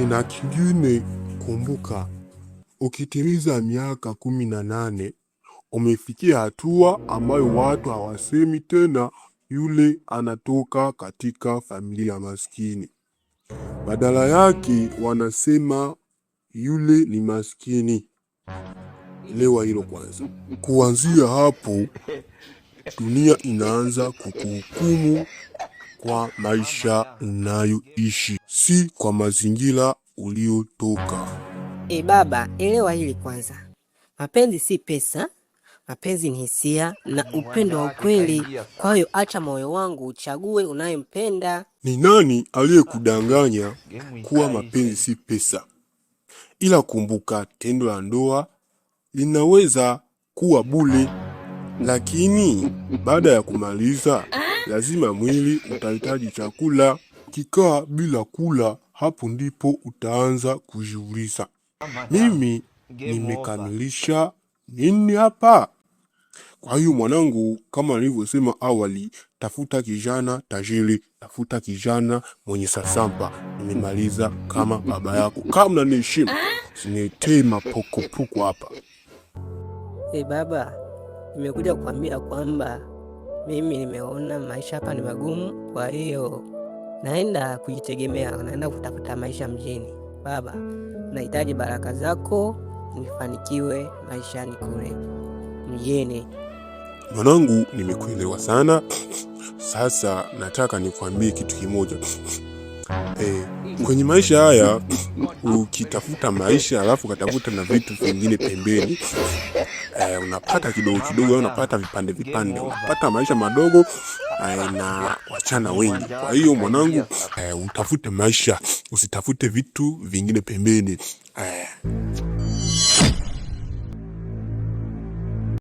na kingine, kumbuka, ukitimiza miaka 18 umefikia hatua ambayo watu hawasemi tena yule anatoka katika familia maskini. Badala yake wanasema yule ni maskini. Elewa hilo kwanza. Kuanzia hapo, dunia inaanza kukuhukumu kwa maisha unayoishi, si kwa mazingira uliotoka. Baba, elewa hili kwanza. Mapenzi si pesa, mapenzi ni hisia na upendo wa ukweli. Kwa hiyo acha moyo wangu uchague unayempenda. Ni nani aliyekudanganya kuwa mapenzi si pesa? Ila kumbuka, tendo la ndoa linaweza kuwa bure, lakini baada ya kumaliza lazima mwili utahitaji chakula. Kikaa bila kula, hapo ndipo utaanza kujiuliza, mimi nimekamilisha nini hapa? Kwa hiyo mwanangu, kama nilivyosema awali, tafuta kijana tajiri, tafuta kijana mwenye sasamba. Nimemaliza kama baba yako. Kama unaniheshimu, sinitei mapokopoko hapa. Baba, nimekuja kukwambia kwamba mimi nimeona maisha hapa ni magumu, kwa hiyo naenda kujitegemea, naenda kutafuta maisha mjini. Baba, nahitaji baraka zako nifanikiwe maishani kule mjini. Mwanangu, nimekuelewa sana. Sasa nataka nikwambie kitu kimoja. Kwenye maisha haya, ukitafuta maisha alafu ukatafuta na vitu vingine pembeni, unapata kidogo kidogo, unapata vipande vipande, unapata maisha madogo na wachana wengi. Kwa hiyo mwanangu, utafute maisha, usitafute vitu vingine pembeni.